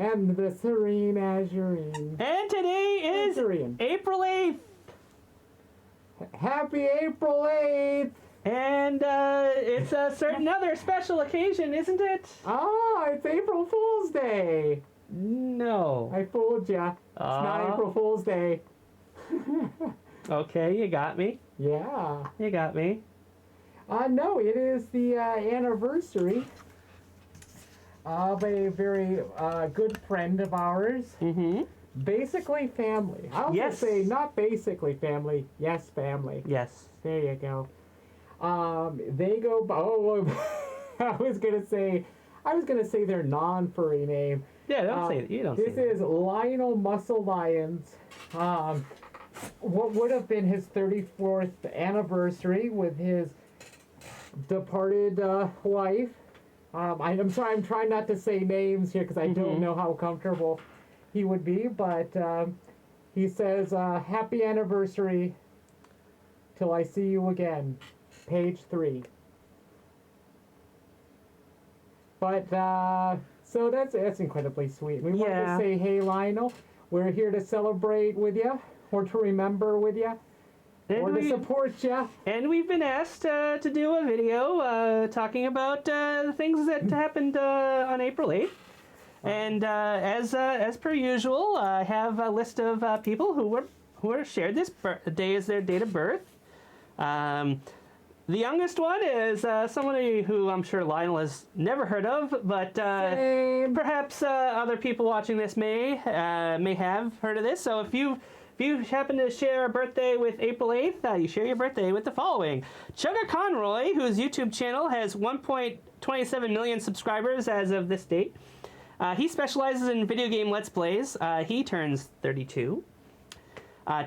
And the serene azurine. And today is April 8th. Happy April 8th! And it's a certain other special occasion, isn't it? Oh, it's April Fool's Day. No. I fooled ya. It's not April Fool's Day. Okay, you got me. Yeah. You got me. No, it is the anniversary of a very good friend of ours. Mm-hmm. Basically family. I'll just say not basically family. Yes, family. Yes. There you go. They go. Oh, I was gonna say their non-furry name. Yeah, don't say that. You don't say that. This is Lionel MuscleLion's. What would have been his 34th anniversary with his departed wife. I'm sorry, I'm trying not to say names here because I don't know how comfortable he would be, but he says, happy anniversary till I see you again. Page 3. But, so that's incredibly sweet. We wanted to say, hey, Lionel, we're here to celebrate with you, or to remember with you, or to support you. And we've been asked to do a video talking about the things that happened on April 8th. And as per usual, I have a list of people who were shared this day as their date of birth. The youngest one is somebody who I'm sure Lionel has never heard of, but perhaps other people watching this may have heard of this. So if you happen to share a birthday with April 8th, you share your birthday with the following. Chugga Conroy, whose YouTube channel has 1.27 million subscribers as of this date. He specializes in video game Let's Plays. He turns 32.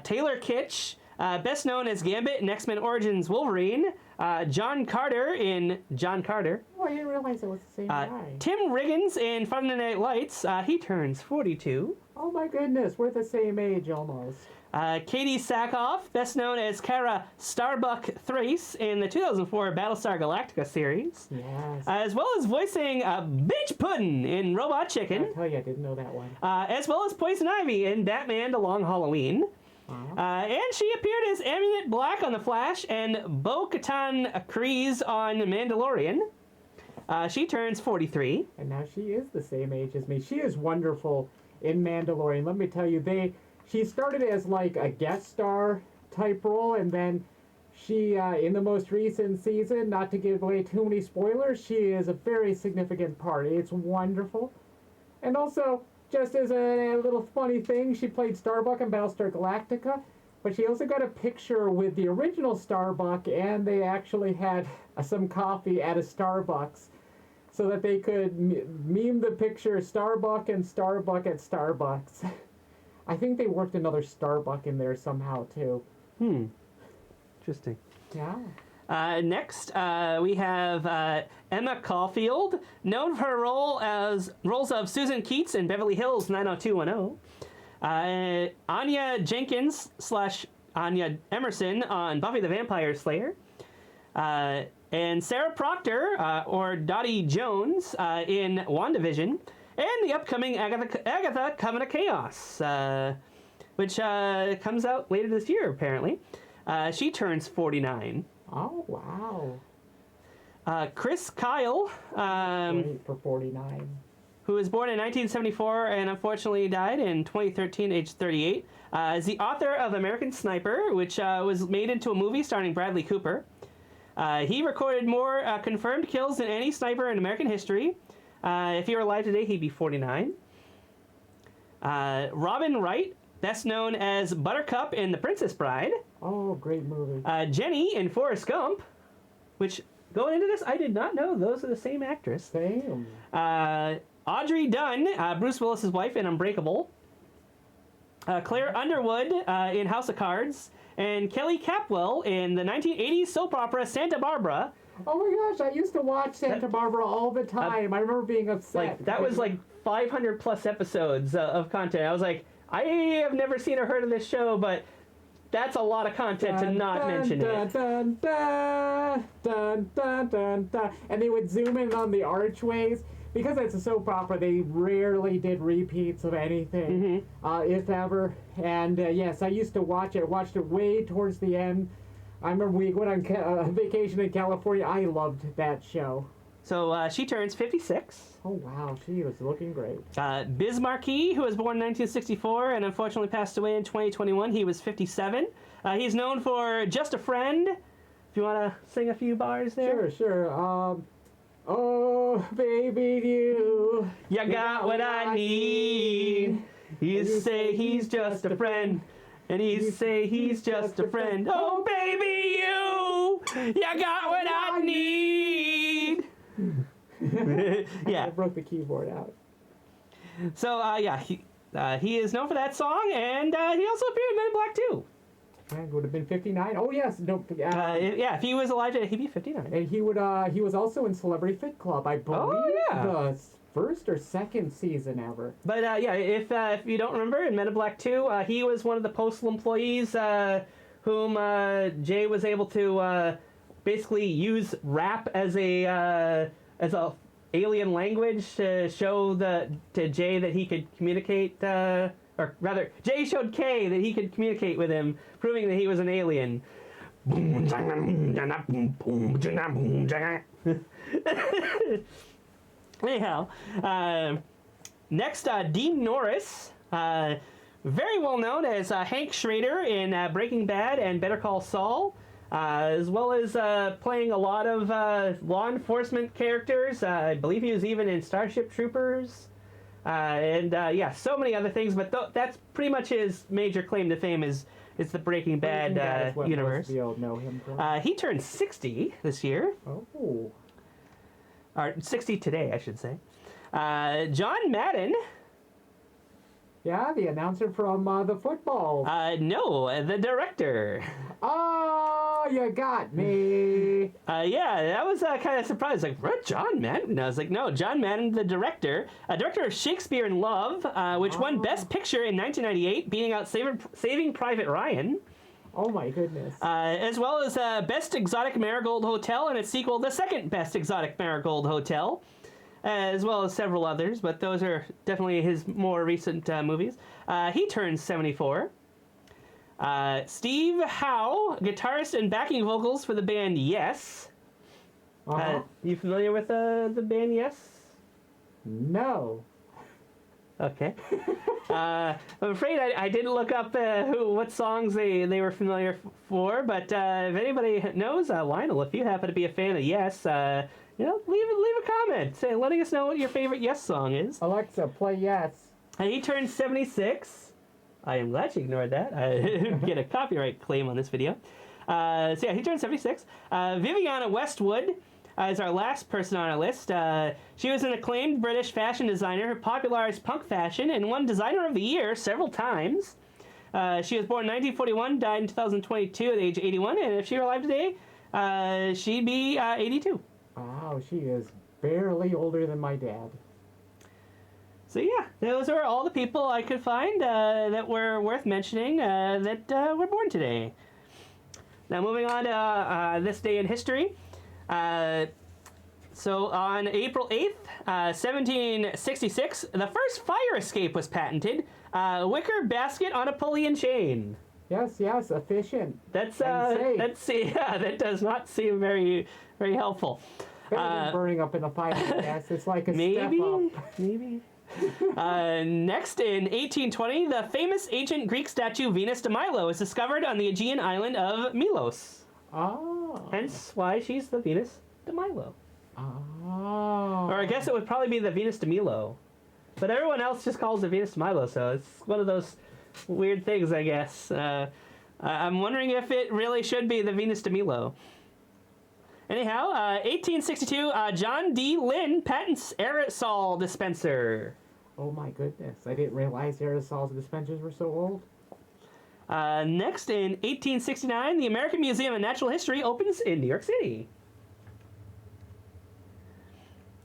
Taylor Kitsch, best known as Gambit in X-Men Origins Wolverine. John Carter in John Carter. Oh, I didn't realize it was the same guy. Tim Riggins in Friday Night Lights. He turns 42. Oh my goodness, we're the same age almost. Katie Sackhoff, best known as Kara Starbuck Thrace in the 2004 Battlestar Galactica series. Yes. As well as voicing Bitch Puddin' in Robot Chicken. I tell you, I didn't know that one. As well as Poison Ivy in Batman The Long Halloween. And she appeared as Amulet Black on The Flash and Bo-Katan Kryze on Mandalorian. She turns 43. And now she is the same age as me. She is wonderful in Mandalorian. Let me tell you, she started as like a guest star type role, and then she, in the most recent season, not to give away too many spoilers, she is a very significant part. It's wonderful. And also, just as a little funny thing, she played Starbuck in Battlestar Galactica, but she also got a picture with the original Starbuck, and they actually had some coffee at a Starbucks so that they could meme the picture Starbuck and Starbuck at Starbucks. I think they worked another Starbuck in there somehow, too. Interesting. Yeah. Next, we have Emma Caulfield, known for her roles of Susan Keats in Beverly Hills 90210. Anya Jenkins / Anya Emerson on Buffy the Vampire Slayer. And Sarah Proctor, or Dottie Jones, in WandaVision. And the upcoming Agatha Coven of Chaos, which comes out later this year, apparently. She turns 49. Oh, wow. Chris Kyle, for 49. who was born in 1974 and unfortunately died in 2013, age 38, is the author of American Sniper, which was made into a movie starring Bradley Cooper. He recorded more confirmed kills than any sniper in American history. If he were alive today, he'd be 49. Robin Wright, best known as Buttercup in The Princess Bride. Oh, great movie. Jenny in Forrest Gump, which, going into this, I did not know those are the same actress. Same. Audrey Dunn, Bruce Willis's wife in Unbreakable. Claire Underwood in House of Cards. And Kelly Capwell in the 1980s soap opera Santa Barbara. Oh my gosh, I used to watch Santa Barbara all the time. I remember being upset. That was like 500 plus episodes of content. I was like, I have never seen or heard of this show, but that's a lot of content to not mention it. Dun, dun, dun, dun, dun. And they would zoom in on the archways because it's a soap opera, they rarely did repeats of anything, if ever. And yes, I used to watch it. I watched it way towards the end. I remember we went on vacation in California. I loved that show. So she turns 56. Oh, wow. She was looking great. Biz Markie, who was born in 1964 and unfortunately passed away in 2021. He was 57. He's known for Just a Friend. If you want to sing a few bars there. Sure. Oh, baby, you got what I need. You say he's just a friend. And you say he's just a friend. Oh, baby, you got what I need. Yeah. I broke the keyboard out. So, he is known for that song, and he also appeared in Men in Black 2. And would have been 59. Oh, yes. No, if he was alive today, he'd be 59. And he was also in Celebrity Fit Club, I believe. The first or second season ever. But if you don't remember, in Men in Black 2, he was one of the postal employees whom Jay was able to basically use rap as a alien language to show to Jay that he could communicate. Or rather, Jay showed Kay that he could communicate with him, proving that he was an alien. Anyhow, next, Dean Norris, very well known as Hank Schrader in Breaking Bad and Better Call Saul, as well as playing a lot of law enforcement characters. I believe he was even in Starship Troopers, and so many other things. But that's pretty much his major claim to fame is the Breaking Bad universe. Know him for. He turned 60 this year. Oh. Or 60 today, I should say. John Madden. Yeah, the announcer from the football. No, the director. Oh, you got me. That was kind of surprised. Like, what, John Madden? And I was like, no, John Madden, the director. Director of Shakespeare in Love, which won Best Picture in 1998, beating out Saving Private Ryan. Oh my goodness. As well as Best Exotic Marigold Hotel and its sequel, The Second Best Exotic Marigold Hotel, as well as several others, but those are definitely his more recent movies. He turns 74. Steve Howe, guitarist and backing vocals for the band Yes. You familiar with the band Yes? No. Okay. I'm afraid I didn't look up what songs they were familiar for, but if anybody knows, Lionel, if you happen to be a fan of Yes, leave a comment letting us know what your favorite Yes song is. Alexa, play Yes. And he turned 76. I am glad she ignored that. I get a copyright claim on this video. He turned 76. Viviana Westwood is our last person on our list. She was an acclaimed British fashion designer who popularized punk fashion and won Designer of the Year several times. She was born in 1941, died in 2022 at age 81, and if she were alive today, she'd be 82. Wow, she is barely older than my dad. So yeah, those are all the people I could find that were worth mentioning that were born today. Now moving on to this day in history. So on April 8th, 1766, the first fire escape was patented. Wicker basket on a pulley and chain. Yes, efficient. That does not seem very, very helpful. Better than burning up in a fire, yes. It's like a step up. Maybe. Next, in 1820, the famous ancient Greek statue Venus de Milo is discovered on the Aegean island of Milos. Oh. Hence why she's the Venus de Milo. Oh. Or I guess it would probably be the Venus de Milo. But everyone else just calls it Venus de Milo, so it's one of those weird things, I guess. I'm wondering if it really should be the Venus de Milo. Anyhow, 1862, John D. Lynn patents aerosol dispenser. Oh my goodness, I didn't realize aerosol dispensers were so old. Next, in 1869, the American Museum of Natural History opens in New York City.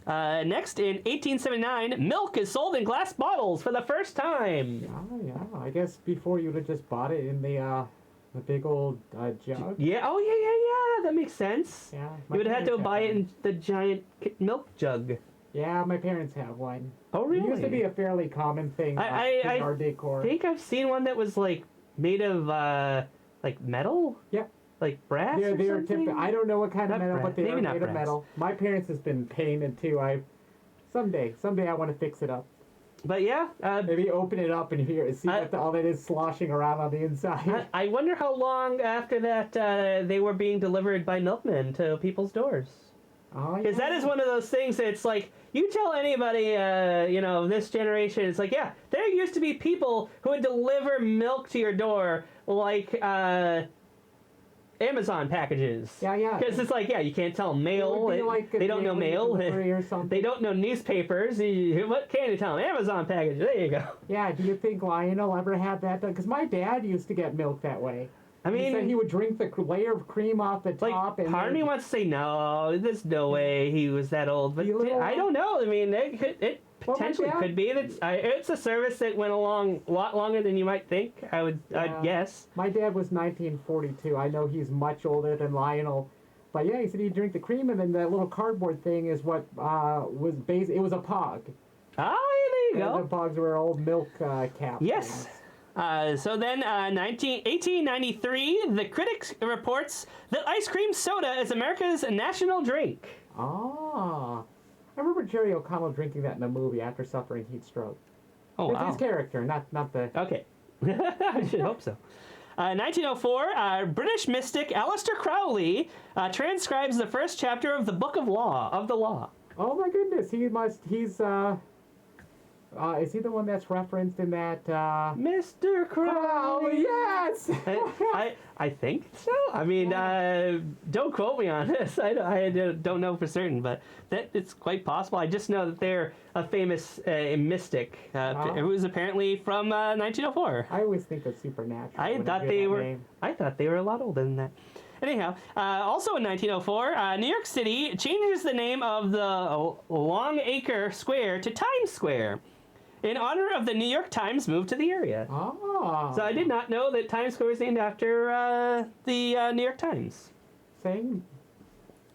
Next, in 1879, milk is sold in glass bottles for the first time. Yeah. I guess before you would have just bought it in the big old jug. Yeah. Oh, yeah. That makes sense. Yeah. You would have had to buy it in the giant milk jug. Yeah, my parents have one. Oh, really? It used to be a fairly common thing in our decor. I think I've seen one that was like made of like metal. Yeah. Like brass. They're I don't know what kind of metal, but they are made of metal. My parents has been painted too. Someday I want to fix it up. But yeah, maybe open it up and see what all that is sloshing around on the inside. I wonder how long after that they were being delivered by milkmen to people's doors. Oh, yeah. Because that is one of those things that it's like, you tell anybody, this generation, it's like, yeah, there used to be people who would deliver milk to your door like Amazon packages. Yeah. Because it's like, yeah, you can't tell them mail. They don't know mail. They don't know newspapers. What can you tell them? Amazon package. There you go. Yeah, do you think Lionel ever had that done? Because my dad used to get milk that way. I mean, he said he would drink the layer of cream off the top. Part of me wants to say, no, there's no way he was that old. But I don't know. I mean, it potentially could be. It's a service that went along a lot longer than you might think, I'd guess. My dad was 1942. I know he's much older than Lionel. But yeah, he said he'd drink the cream, and then that little cardboard thing is what was based. It was a pog. Oh, there you go. The pogs were old milk caps. Yes. So then, 1893, the Critic reports that ice cream soda is America's national drink. Ah. I remember Jerry O'Connell drinking that in a movie after suffering heat stroke. Oh, wow. It's his character, not the... Okay. I should hope so. 1904, British mystic Aleister Crowley transcribes the first chapter of the Book of the Law. Oh my goodness, is he the one that's referenced in that, Mr. Crowley? Yes! I think so. I mean, don't quote me on this. I don't know for certain, but that it's quite possible. I just know that they're a famous mystic. It was apparently from 1904. I always think of Supernatural. I thought they were a lot older than that. Anyhow, also in 1904, New York City changes the name of the Longacre Square to Times Square in honor of the New York Times move to the area. Oh. So I did not know that Times Square was named after the New York Times. Same.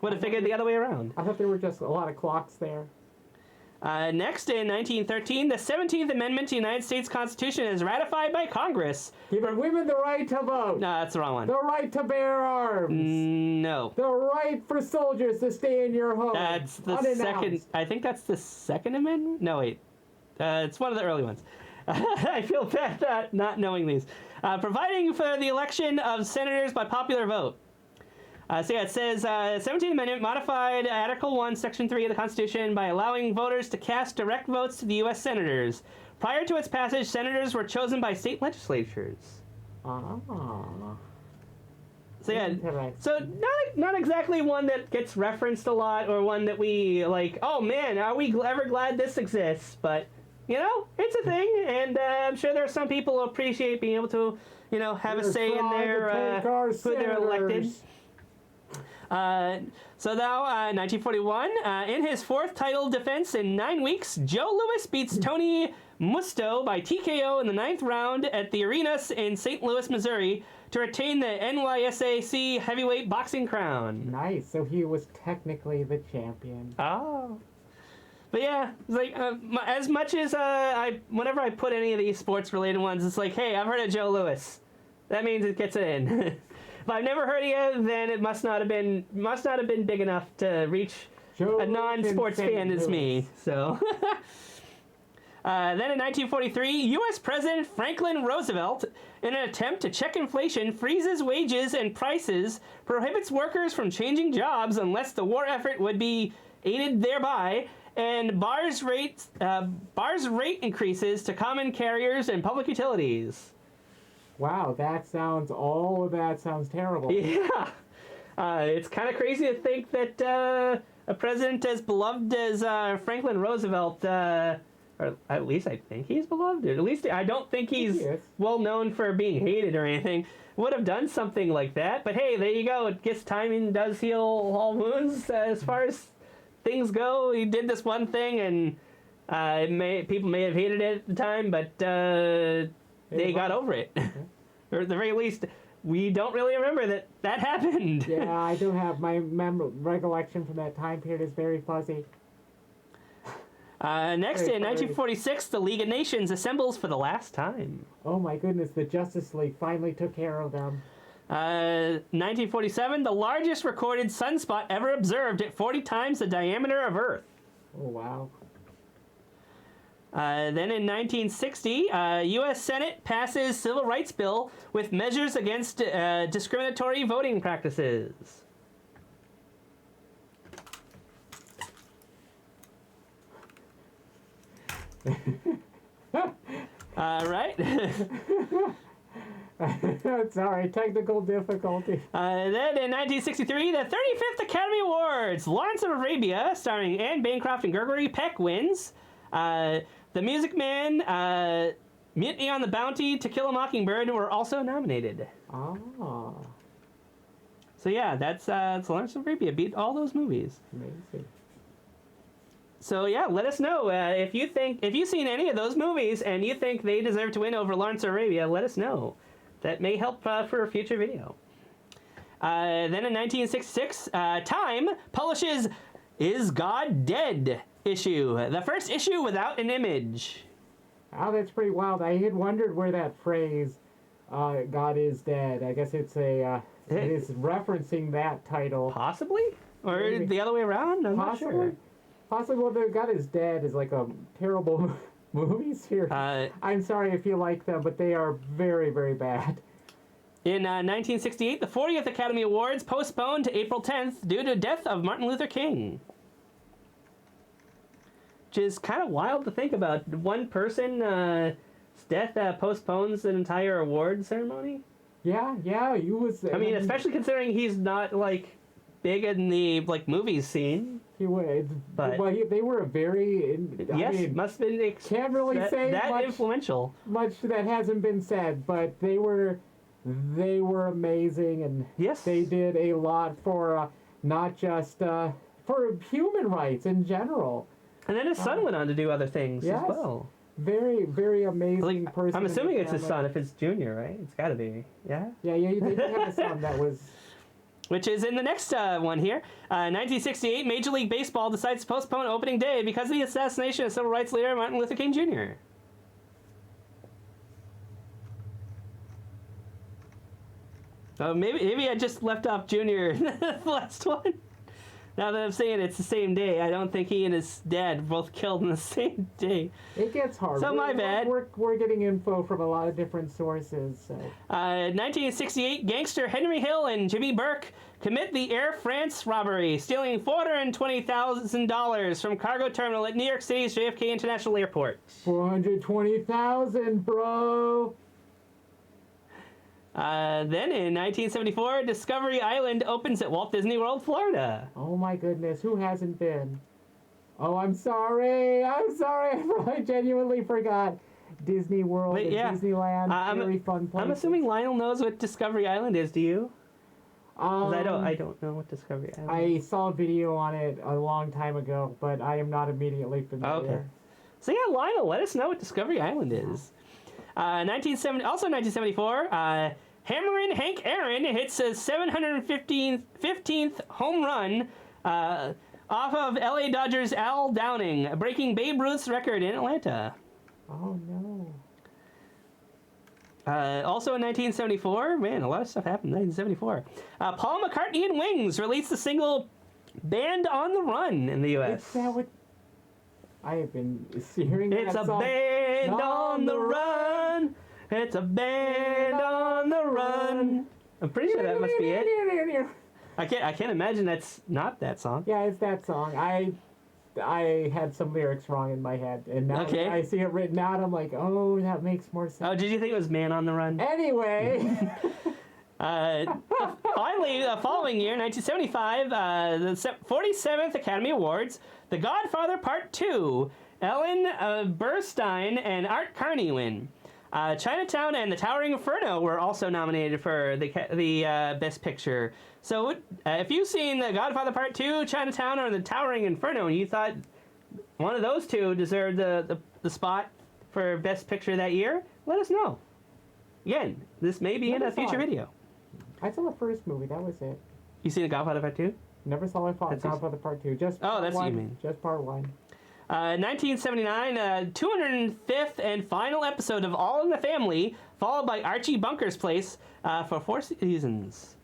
Would have figured the other way around. I thought there were just a lot of clocks there. Next, in 1913, the 17th Amendment to the United States Constitution is ratified by Congress. Giving women the right to vote. No, that's the wrong one. The right to bear arms. No. The right for soldiers to stay in your home. That's the unannounced. second. I think that's the Second Amendment? No, wait. It's one of the early ones. I feel bad not knowing these. Providing for the election of senators by popular vote. It says 17th Amendment modified Article 1, Section 3 of the Constitution by allowing voters to cast direct votes to the U.S. senators. Prior to its passage, senators were chosen by state legislatures. Ah. So not exactly one that gets referenced a lot or one that we like, oh man, are we ever glad this exists? But, it's a thing, and I'm sure there are some people who appreciate being able to, have a say in their who they're elected. So now, 1941, in his fourth title defense in 9 weeks, Joe Louis beats Tony Musto by TKO in the 9th round at the arenas in St. Louis, Missouri, to retain the NYSAC heavyweight boxing crown. Nice. So he was technically the champion. Oh. But yeah, like as much as whenever I put any of these sports-related ones, it's like, hey, I've heard of Joe Louis. That means it gets in. If I've never heard of you, then it must not have been big enough to reach a non-sports fan as me. So. Then in 1943, U.S. President Franklin Roosevelt, in an attempt to check inflation, freezes wages and prices, prohibits workers from changing jobs unless the war effort would be aided thereby, and bars rate increases to common carriers and public utilities. Wow, all of that sounds terrible. Yeah. It's kind of crazy to think that a president as beloved as Franklin Roosevelt, or at least I think he's beloved, at least I don't think he's well known for being hated or anything, would have done something like that. But hey, there you go. It gets timing does heal all wounds as far as things go. He did this one thing, and people may have hated it at the time, but they got over it. Okay. Or at the very least, we don't really remember that happened. Yeah, I do have my recollection from that time period is very fuzzy. Next, in 1946, the League of Nations assembles for the last time. Oh my goodness, the Justice League finally took care of them. 1947, the largest recorded sunspot ever observed at 40 times the diameter of Earth. Oh, wow. Then in 1960, U.S. Senate passes Civil Rights Bill with measures against discriminatory voting practices. Right. Sorry, technical difficulty. Then in 1963, the 35th Academy Awards, Lawrence of Arabia, starring Anne Bancroft and Gregory Peck, wins. The Music Man, Mutiny on the Bounty, To Kill a Mockingbird were also nominated. Ah. So yeah, that's Lawrence of Arabia beat all those movies. Amazing. So yeah, let us know if you've seen any of those movies and you think they deserve to win over Lawrence of Arabia. Let us know. That may help for a future video. Then in 1966, Time publishes "Is God Dead?" issue, the first issue without an image. Oh, that's pretty wild. I had wondered where that phrase, "God is dead." I guess it is referencing that title. Possibly, or maybe the other way around. I'm not sure. Possibly. Well, the God is Dead is like a terrible movie series. I'm sorry if you like them, but they are very, very bad. In 1968, the 40th Academy Awards postponed to April 10th due to death of Martin Luther King. Which is kind of wild to think about. One person's death postpones an entire award ceremony. Yeah, he was. I mean, especially considering he's not like big in the movies scene. He was, but they were a very. Must have been. Can't really say that much, influential. Much that hasn't been said, but they were amazing, and they did a lot for not just for human rights in general. And then his son went on to do other things as well. Very, very amazing person. I'm assuming it's his son if it's Junior, right? It's got to be, yeah? Yeah, they did have a son that was... Which is in the next one here. 1968, Major League Baseball decides to postpone opening day because of the assassination of civil rights leader Martin Luther King Jr. Oh, maybe I just left off Junior the last one. Now that I'm saying it's the same day, I don't think he and his dad were both killed in the same day. It gets hard. So my bad. We're getting info from a lot of different sources. So. 1968, gangster Henry Hill and Jimmy Burke commit the Air France robbery, stealing $420,000 from cargo terminal at New York City's JFK International Airport. $420,000, bro. Then in 1974, Discovery Island opens at Walt Disney World, Florida. Oh my goodness, who hasn't been? Oh, I'm sorry. I genuinely forgot. Disney World and Disneyland, very fun place. I'm assuming Lionel knows what Discovery Island is. Do you? I don't know what Discovery Island is. I saw a video on it a long time ago, but I am not immediately familiar. Okay. So yeah, Lionel, let us know what Discovery Island is. 1974, Hammerin' Hank Aaron hits his 715th home run off of LA Dodgers' Al Downing, breaking Babe Ruth's record in Atlanta. Oh, no. Also in 1974, man, a lot of stuff happened in 1974. Paul McCartney and Wings released the single Band on the Run in the U.S. Is that what... I have been hearing that It's a song. band on the run. It's a band on the run. I'm pretty sure that must be it. I can't imagine that's not that song. Yeah, it's that song. I had some lyrics wrong in my head, and now I see it written out. I'm like, oh, that makes more sense. Oh, did you think it was Man on the Run? Anyway. Finally, the following year, 1975, the 47th Academy Awards, The Godfather Part 2, Ellen Burstyn and Art Carney win. Chinatown and The Towering Inferno were also nominated for the Best Picture. So if you've seen The Godfather Part 2, Chinatown, or The Towering Inferno, and you thought one of those two deserved the spot for Best Picture that year, let us know. Again, this may be in a future video. I saw the first movie. That was it. You seen The Godfather Part 2? Never saw Godfather Part 2. Just part that's one. what you mean. Just part 1. 1979, 205th and final episode of All in the Family, followed by Archie Bunker's Place for 4 seasons.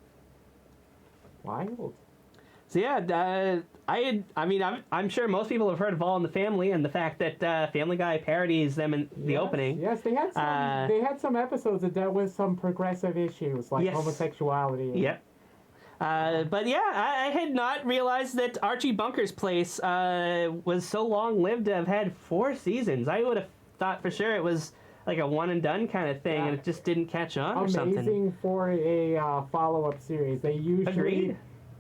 Wild. So yeah, I'm sure most people have heard of All in the Family and the fact that Family Guy parodies them in the opening. Yes, they had some episodes that dealt with some progressive issues like homosexuality. Yep. But yeah, I had not realized that Archie Bunker's Place was so long-lived to have had 4 seasons. I would have thought for sure it was like a one-and-done kind of thing, and it just didn't catch on or something. Amazing for a follow-up series. They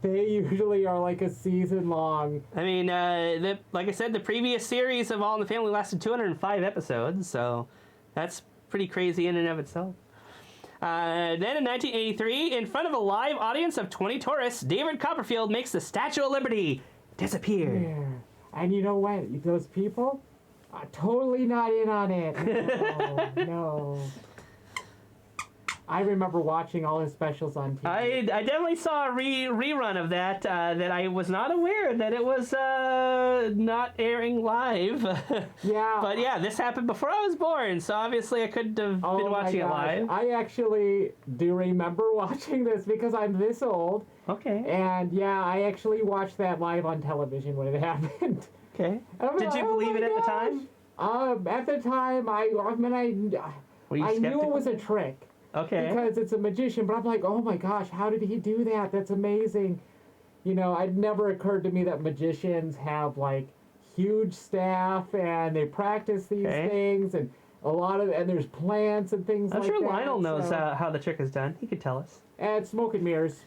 usually are like a season long. I mean, like I said, the previous series of All in the Family lasted 205 episodes, so that's pretty crazy in and of itself. Then in 1983, in front of a live audience of 20 tourists, David Copperfield makes the Statue of Liberty disappear. Yeah. And you know what? Those people are totally not in on it. No. I remember watching all his specials on TV. I definitely saw a rerun of that I was not aware that it was not airing live. Yeah. But yeah, this happened before I was born, so obviously I couldn't have been watching it live. I actually do remember watching this because I'm this old. Okay. And yeah, I actually watched that live on television when it happened. Okay. Did you believe it at the time? At the time, I knew it was a trick. Okay. Because it's a magician, but I'm like, oh my gosh, how did he do that? That's amazing. You know, it never occurred to me that magicians have like huge staff and they practice these things and and there's plants and things like that. I'm sure Lionel knows how the trick is done. He could tell us. And smoke and mirrors.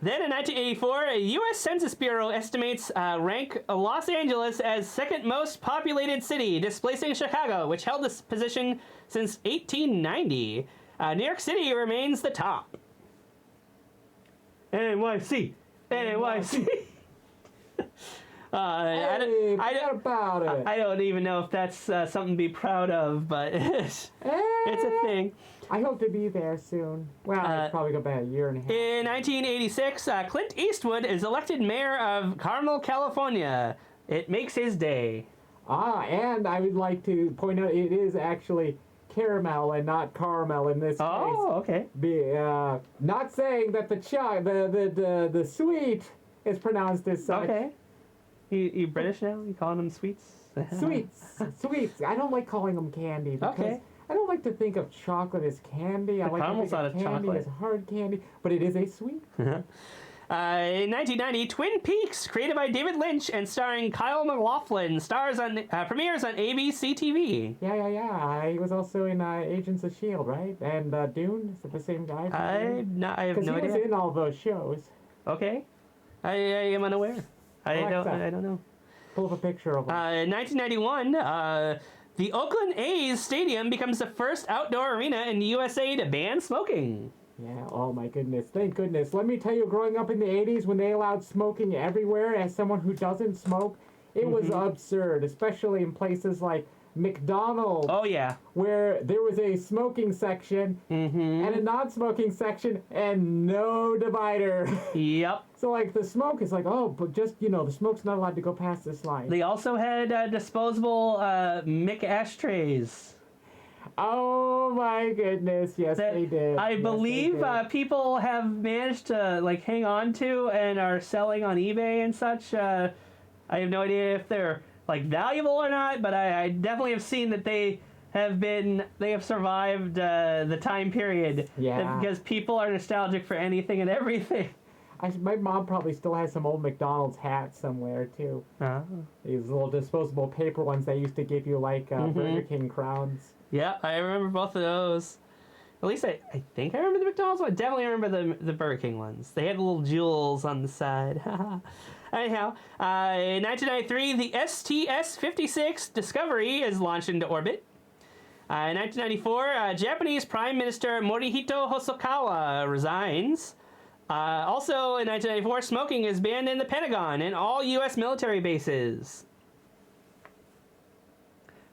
Then in 1984, a U.S. Census Bureau estimates rank Los Angeles as second most populated city, displacing Chicago, which held this position since 1890. New York City remains the top. NYC. NYC. I don't even know if that's something to be proud of, but it's a thing. I hope to be there soon. Well, it's probably go back a year and a half. In 1986, Clint Eastwood is elected mayor of Carmel, California. It makes his day. And I would like to point out it is actually caramel and not caramel in this case. Oh, okay. Not saying that the sweet is pronounced as such. Okay. You British now? You calling them sweets? Sweets. I don't like calling them candy because I don't like to think of chocolate as candy. I like to think of candy as hard candy, but it is a sweet. In 1990, Twin Peaks, created by David Lynch and starring Kyle MacLachlan, premieres on ABC TV. Yeah. He was also in Agents of S.H.I.E.L.D., right? And Dune? Is it the same guy? I have no idea. Because he was in all those shows. Okay. I am unaware. I don't know. Pull up a picture of him. In 1991, the Oakland A's stadium becomes the first outdoor arena in the USA to ban smoking. Yeah, oh my goodness. Thank goodness. Let me tell you, growing up in the 80s when they allowed smoking everywhere, as someone who doesn't smoke, it was absurd, especially in places like McDonald's. Oh, yeah. Where there was a smoking section and a non-smoking section and no divider. Yep. So, like, the smoke is like, but just, the smoke's not allowed to go past this line. They also had disposable Mick ashtrays. Oh, my goodness. Yes, they did. I believe people have managed to, like, hang on to and are selling on eBay and such. I have no idea if they're like valuable or not, but I definitely have seen that they have survived the time period. Yeah. Because people are nostalgic for anything and everything. My mom probably still has some old McDonald's hats somewhere too. These little disposable paper ones they used to give you like Burger King crowns. Yeah, I remember both of those. At least I think I remember the McDonald's one. I definitely remember the Burger King ones. They had little jewels on the side. Anyhow, in 1993, the STS-56 Discovery is launched into orbit. In 1994, Japanese Prime Minister Morihito Hosokawa resigns. Also in 1994, smoking is banned in the Pentagon and all U.S. military bases.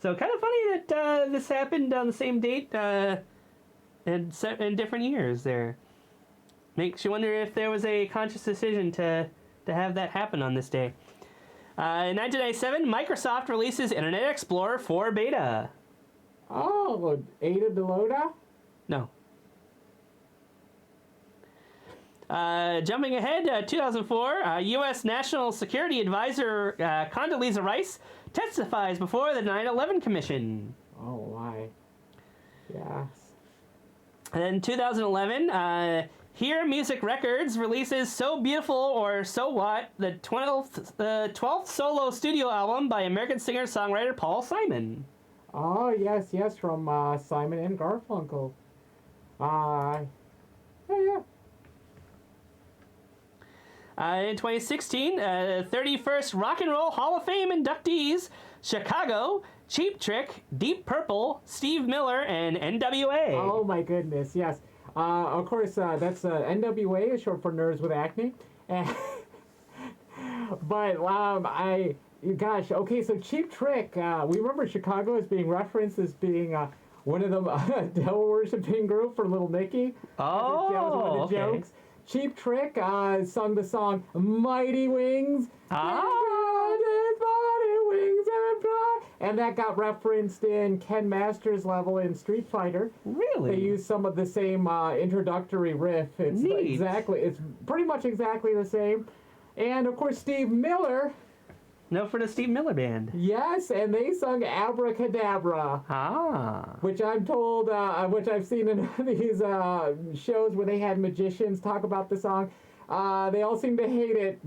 So kind of funny that this happened on the same date in different years there. Makes you wonder if there was a conscious decision to have that happen on this day. In 1997, Microsoft releases Internet Explorer 4 beta. Oh, Ada Deloda? No. Jumping ahead, 2004, U.S. National Security Advisor Condoleezza Rice testifies before the 9/11 Commission. Oh, my. Yes. And in 2011, Hear Music Records releases So Beautiful or So What, the 12th solo studio album by American singer-songwriter Paul Simon. Oh, yes, from Simon and Garfunkel. Yeah. In 2016, 31st Rock and Roll Hall of Fame inductees, Chicago, Cheap Trick, Deep Purple, Steve Miller, and NWA. Oh, my goodness, yes. Of course, that's NWA is short for Nerds with Acne. But, gosh, okay, so Cheap Trick, we remember Chicago as being referenced as being one of the devil worshipping group for Little Nicky. Oh, that was one of the jokes. Cheap Trick sung the song Mighty Wings. And that got referenced in Ken Masters' level in Street Fighter. Really? They used some of the same introductory riff. It's it's pretty much exactly the same. And of course, Steve Miller. No, for the Steve Miller Band. Yes, and they sung Abracadabra. Which I'm told, which I've seen in these shows where they had magicians talk about the song. They all seem to hate it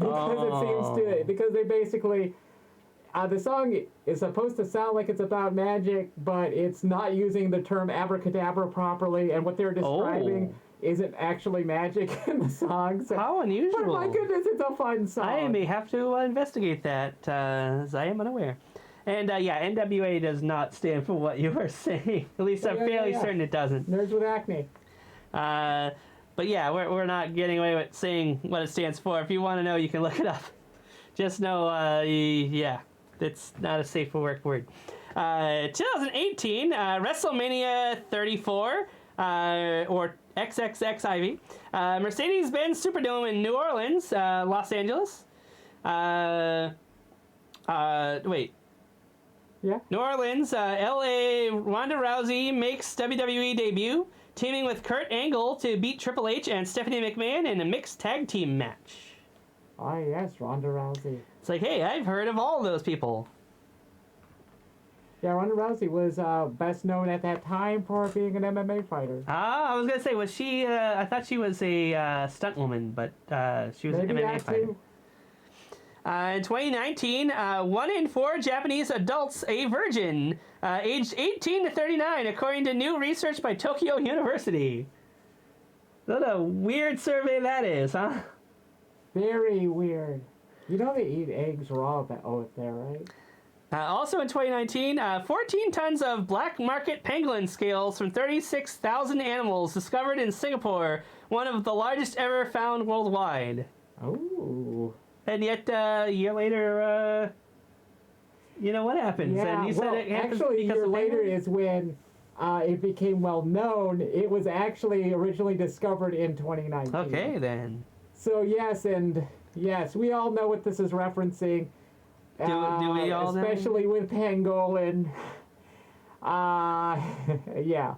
because they basically. The song is supposed to sound like it's about magic, but it's not using the term abracadabra properly, and what they're describing isn't actually magic in the song. So, how unusual. But my goodness, it's a fun song. I may have to investigate that, as I am unaware. And NWA does not stand for what you are saying. At least I'm fairly certain it doesn't. Nerds with Acne. But yeah, we're not getting away with saying what it stands for. If you want to know, you can look it up. Just know, it's not a safe for work word. 2018, WrestleMania 34, or XXXIV, Mercedes-Benz Superdome in New Orleans, Los Angeles. New Orleans, LA, Ronda Rousey makes WWE debut, teaming with Kurt Angle to beat Triple H and Stephanie McMahon in a mixed tag team match. Oh, yes, Ronda Rousey. It's like, hey, I've heard of all those people. Yeah, Ronda Rousey was best known at that time for being an MMA fighter. I was going to say, was she, I thought she was a stunt woman, but she was an MMA fighter. Too. In 2019, 1 in 4 Japanese adults a virgin, aged 18 to 39, according to new research by Tokyo University. What a weird survey that is, huh? Very weird. You know they eat eggs raw up there, right? Also in 2019, 14 tons of black market pangolin scales from 36,000 animals discovered in Singapore, one of the largest ever found worldwide. Oh. And yet, a year later, you know what happens? Yeah, and you said it happens actually, a year later penguins? is when it became well known. It was actually originally discovered in 2019. Okay, then. So, yes, we all know what this is referencing. Do we all especially know? with pangolin. Yeah,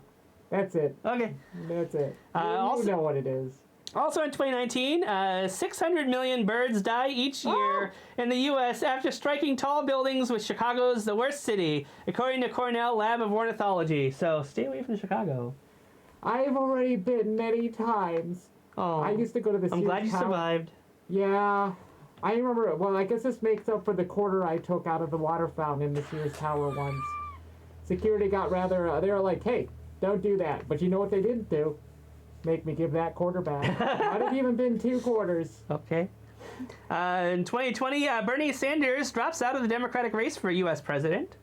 that's it. Okay. That's it. You also, know what it is. Also in 2019, 600 million birds die each year in the U.S. after striking tall buildings, with Chicago's the worst city, according to Cornell Lab of Ornithology. So stay away from Chicago. I've already been many times. Oh, I used to go to the Sears I'm glad you Tower. survived. Yeah. I remember, well, I guess this makes up for the quarter I took out of the water fountain in the Sears Tower once. Security got rather, they were like, hey, don't do that. But you know what they didn't do? Make me give that quarter back. Might have even been 2 quarters. Okay. In 2020, Bernie Sanders drops out of the Democratic race for U.S. president.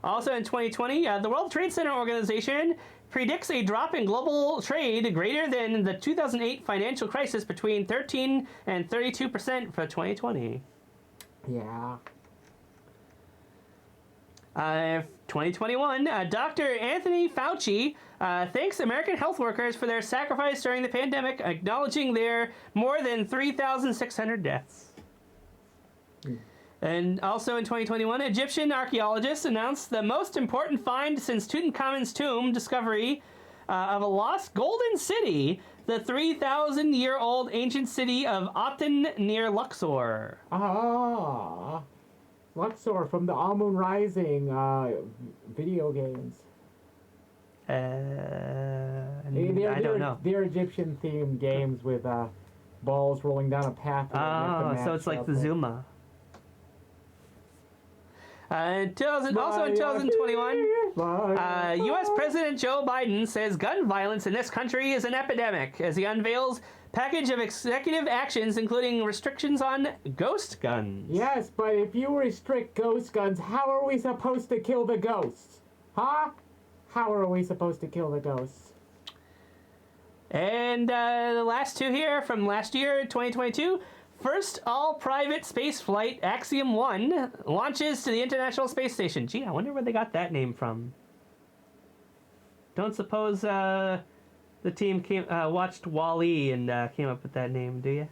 Also in 2020, the World Trade Center Organization predicts a drop in global trade greater than the 2008 financial crisis, between 13 and 32% for 2020. Yeah. 2021, Dr. Anthony Fauci thanks American health workers for their sacrifice during the pandemic, acknowledging their more than 3,600 deaths. And also in 2021, Egyptian archaeologists announced the most important find since Tutankhamun's tomb discovery of a lost golden city, the 3,000-year-old ancient city of Aten near Luxor. Ah, Luxor from the Amun Rising video games. I don't know. They're Egyptian-themed games with balls rolling down a path. Oh, so it's like the Zuma. In 2021, U.S. President Joe Biden says gun violence in this country is an epidemic as he unveils package of executive actions, including restrictions on ghost guns. Yes, but if you restrict ghost guns, how are we supposed to kill the ghosts? Huh? How are we supposed to kill the ghosts? And the last two here from last year, 2022. First all-private space flight, Axiom 1, launches to the International Space Station. Gee, I wonder where they got that name from. Don't suppose the team watched Wall-E and came up with that name, do you?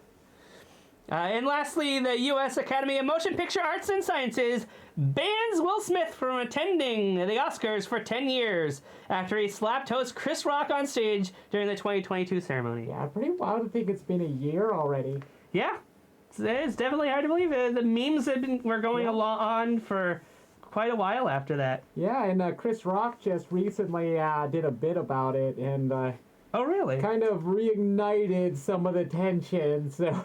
And lastly, the U.S. Academy of Motion Picture Arts and Sciences bans Will Smith from attending the Oscars for 10 years after he slapped host Chris Rock on stage during the 2022 ceremony. Yeah, pretty wild to think it's been a year already. Yeah. It's definitely hard to believe. The memes were going on for quite a while after that. Yeah, and Chris Rock just recently did a bit about it and oh, really? Kind of reignited some of the tension. So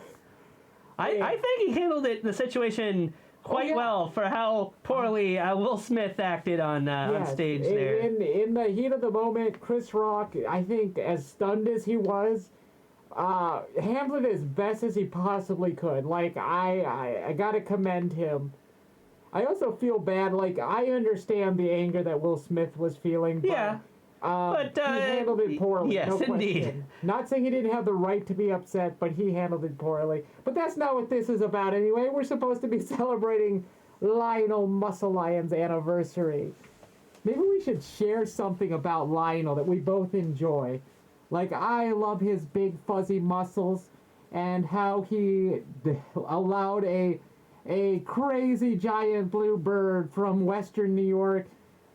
I think he handled the situation quite well for how poorly Will Smith acted on stage there. In the heat of the moment, Chris Rock, I think, as stunned as he was, handled it as best as he possibly could. Like, I gotta commend him. I also feel bad. Like, I understand the anger that Will Smith was feeling. But, he handled it poorly. Yes, no indeed. Question. Not saying he didn't have the right to be upset, but he handled it poorly. But that's not what this is about anyway. We're supposed to be celebrating Lionel MuscleLion's anniversary. Maybe we should share something about Lionel that we both enjoy. Like, I love his big fuzzy muscles and how he allowed a crazy giant blue bird from western New York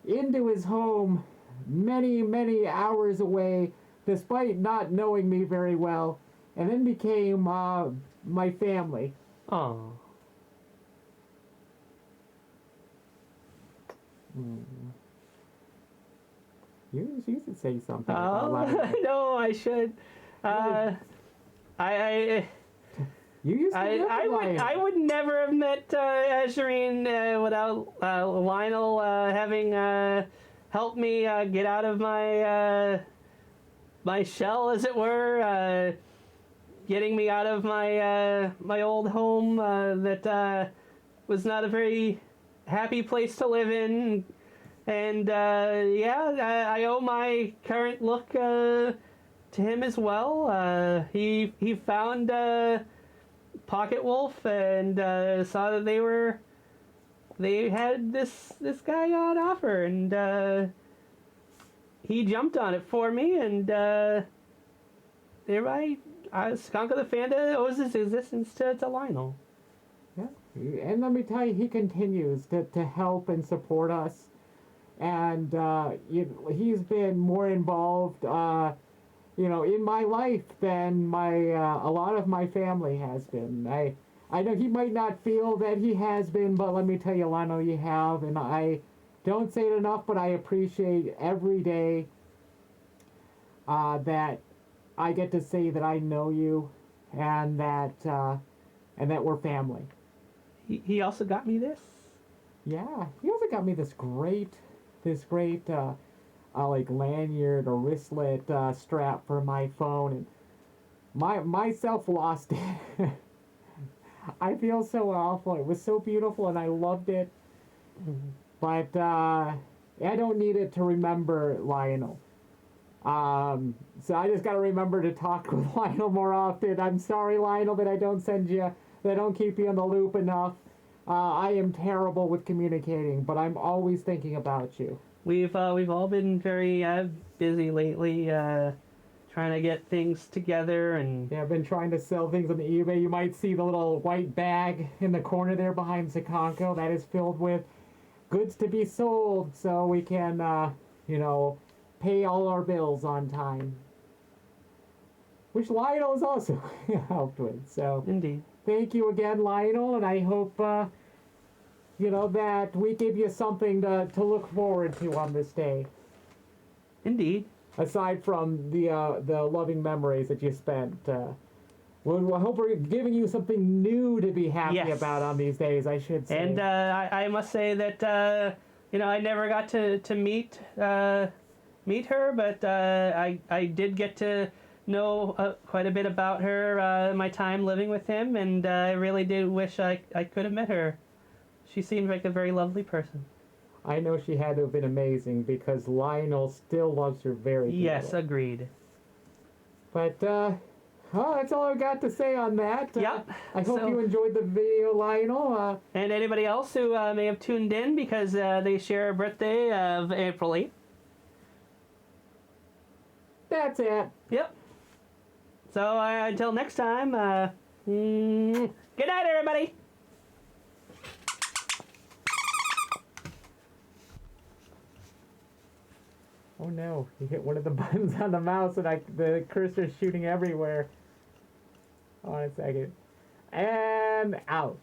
into his home many, many hours away, despite not knowing me very well, and then became my family. Oh. You should say something about Lionel. No, I should. I would never have met Azurine without Lionel having helped me get out of my shell, as it were, getting me out of my old home that was not a very happy place to live in. And I owe my current look to him as well. He found Pocket Wolf and saw that they had this guy on offer, and he jumped on it for me. And Skunk of the Fanda owes his existence to Lionel. Yeah, and let me tell you, he continues to help and support us. And he's been more involved, in my life than a lot of my family has been. I know he might not feel that he has been, but let me tell you, Lionel, you have, and I don't say it enough, but I appreciate every day that I get to say that I know you, and that we're family. He also got me this. Yeah, he also got me this great like lanyard or wristlet strap for my phone, and myself lost it. I feel so awful. It was so beautiful and I loved it. But I don't need it to remember Lionel. So I just gotta remember to talk with Lionel more often. I'm sorry, Lionel, that I don't keep you in the loop enough. I am terrible with communicating, but I'm always thinking about you. We've all been very busy lately, trying to get things together and... Yeah, I've been trying to sell things on the eBay. You might see the little white bag in the corner there behind Zakonko. That is filled with goods to be sold so we can, you know, pay all our bills on time. Which Lionel has also helped with. So Indeed. thank you again, Lionel, and I hope, you know, that we give you something to look forward to on this day. Indeed. Aside from the loving memories that you spent. I hope we're giving you something new to be happy about on these days, I should say. And I must say that, you know, I never got to meet her, but I did get to know quite a bit about her my time living with him, and I really did wish I could have met her. She seemed like a very lovely person. I know she had to have been amazing because Lionel still loves her very dearly. Yes, agreed. But, that's all I've got to say on that. Yep. I hope you enjoyed the video, Lionel. And anybody else who may have tuned in because they share a birthday of April 8th. That's it. Yep. So until next time, good night, everybody. Oh no, he hit one of the buttons on the mouse and the cursor's shooting everywhere. Hold on a second. And out.